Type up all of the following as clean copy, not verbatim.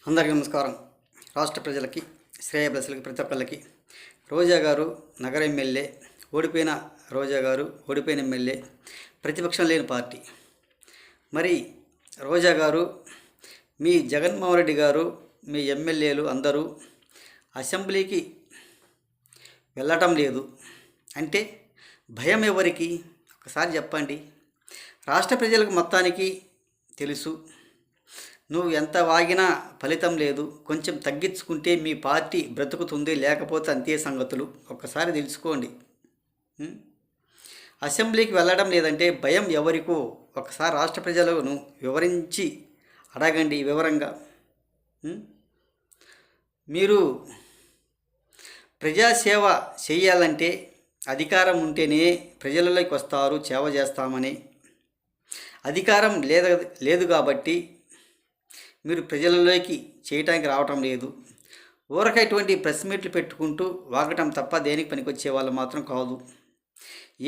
అందరికీ నమస్కారం. రాష్ట్ర ప్రజలకి, శ్రేయభిలాషులకి, ప్రతి ఒక్కళ్ళకి రోజా గారు నగర ఎమ్మెల్యే, ఓడిపోయిన రోజా గారు ఓడిపోయిన ఎమ్మెల్యే, ప్రతిపక్షం లేని పార్టీ. మరి రోజా గారు, మీ జగన్మోహన్ రెడ్డి గారు, మీ ఎమ్మెల్యేలు అందరూ అసెంబ్లీకి వెళ్ళటం లేదు అంటే భయం ఎవరికి? ఒకసారి చెప్పండి. రాష్ట్ర ప్రజలకు మొత్తానికి తెలుసు, నువ్వు ఎంత వాగినా ఫలితం లేదు, కొంచెం తగ్గించుకుంటే మీ పార్టీ బ్రతుకుతుంది, లేకపోతే అంతే సంగతులు. ఒక్కసారి తెలుసుకోండి. అసెంబ్లీకి వెళ్ళడం లేదంటే భయం ఎవరికో ఒకసారి రాష్ట్ర ప్రజలను వివరించి అడగండి వివరంగా. మీరు ప్రజాసేవ చేయాలంటే అధికారం ఉంటేనే ప్రజలలోకి వస్తారు, సేవ చేస్తామని. అధికారం లేదు కాబట్టి మీరు ప్రజలలోకి చేయటానికి రావటం లేదు. ఊరక ఇటువంటి ప్రెస్ మీట్లు పెట్టుకుంటూ వాగటం తప్ప దేనికి పనికొచ్చే వాళ్ళు మాత్రం కాదు.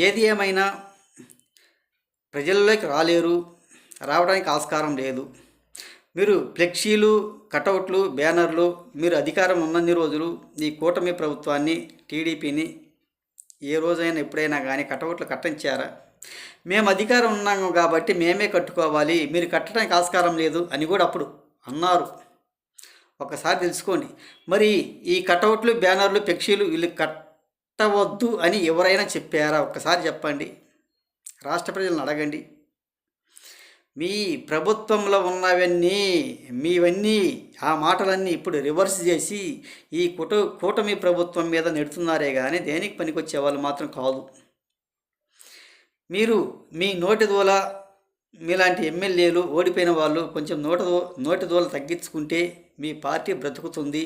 ఏది ఏమైనా ప్రజలలోకి రాలేరు, రావడానికి ఆస్కారం లేదు. మీరు ఫ్లెక్సీలు, కటౌట్లు, బ్యానర్లు, మీరు అధికారం ఉన్నన్ని రోజులు ఈ కూటమి ప్రభుత్వాన్ని, టీడీపీని ఏ రోజైనా ఎప్పుడైనా కానీ కటౌట్లు కట్టించారా? మేము అధికారం ఉన్నాము కాబట్టి మేమే కట్టుకోవాలి, మీరు కట్టడానికి ఆస్కారం లేదు అని కూడా అప్పుడు అన్నారు. ఒకసారి తెలుసుకోండి. మరి ఈ కటౌట్లు, బ్యానర్లు, ఫ్లెక్సీలు వీళ్ళు కట్టవద్దు అని ఎవరైనా చెప్పారా? ఒక్కసారి చెప్పండి. రాష్ట్ర ప్రజలను అడగండి. మీ ప్రభుత్వంలో ఉన్నవన్నీ, మీవన్నీ ఆ మాటలన్నీ ఇప్పుడు రివర్స్ చేసి ఈ కూటమి ప్రభుత్వం మీద నెడుతున్నారే కానీ దేనికి పనికొచ్చే వాళ్ళు మాత్రం కాదు. మీరు మీ నోటి దూల, మీలాంటి ఎమ్మెల్యేలు, ఓడిపోయిన వాళ్ళు కొంచెం నోటి దూల తగ్గించుకుంటే మీ పార్టీ బ్రతుకుతుంది,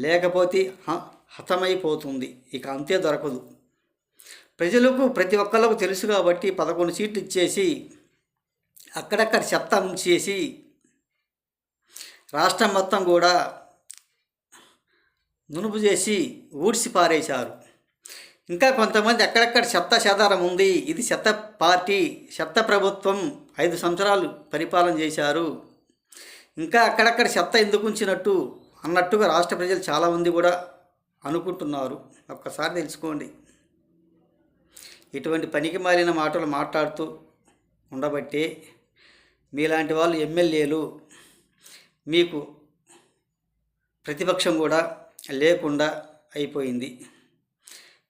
లేకపోతే హతమైపోతుంది. ఇక అంతే దొరకదు. ప్రజలకు ప్రతి ఒక్కళ్ళకు తెలుసు కాబట్టి 11 సీట్లు ఇచ్చేసి అక్కడక్కడ చెత్త ఉంచేసి రాష్ట్రం మొత్తం కూడా నునుపు చేసి ఊడ్చి పారేశారు. ఇంకా కొంతమంది అక్కడక్కడ చెత్త చెదారం ఉంది, ఇది చెత్త పార్టీ, చెత్త ప్రభుత్వం, 5 సంవత్సరాలు పరిపాలన చేశారు, ఇంకా అక్కడక్కడ చెత్త ఎందుకు ఉంచినట్టు అన్నట్టుగా రాష్ట్ర ప్రజలు చాలామంది కూడా అనుకుంటున్నారు. ఒక్కసారి తెలుసుకోండి. ఇటువంటి పనికి మాలిన మాటలు మాట్లాడుతూ ఉండబట్టే మీలాంటి వాళ్ళు ఎమ్మెల్యేలు, మీకు ప్రతిపక్షం కూడా లేకుండా అయిపోయింది.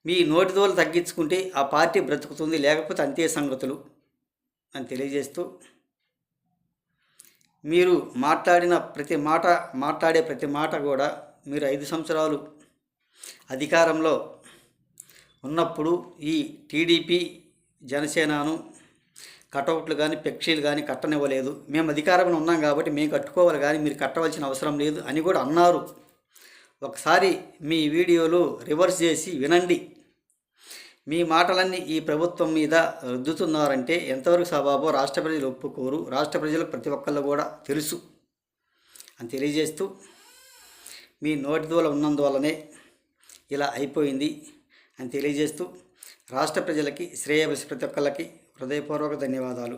మీ నోటి దోలు తగ్గించుకుంటే ఆ పార్టీ బ్రతుకుతుంది, లేకపోతే అంతే సంగతులు అని తెలియజేస్తూ, మీరు మాట్లాడే ప్రతి మాట కూడా మీరు 5 సంవత్సరాలు అధికారంలో ఉన్నప్పుడు ఈ టీడీపీ, జనసేనను కటౌట్లు కానీ ఫ్లెక్సీలు కానీ కట్టనివ్వలేదు. మేము అధికారంలో ఉన్నాం కాబట్టి మేము కట్టుకోవాలి కానీ మీరు కట్టవలసిన అవసరం లేదు అని కూడా అన్నారు. ఒకసారి మీ వీడియోలు రివర్స్ చేసి వినండి. మీ మాటలన్నీ ఈ ప్రభుత్వం మీద రుద్దుతున్నారంటే ఎంతవరకు సబాబో రాష్ట్ర ప్రజలు ఒప్పుకోరు. రాష్ట్ర ప్రజలకు ప్రతి ఒక్కళ్ళు కూడా తెలుసు అని తెలియజేస్తూ, మీ నోటి దూల ఉన్నందువల్లనే ఇలా అయిపోయింది అని తెలియజేస్తూ, రాష్ట్ర ప్రజలకి, శ్రేయభిలాషి ప్రతి ఒక్కళ్ళకి హృదయపూర్వక ధన్యవాదాలు.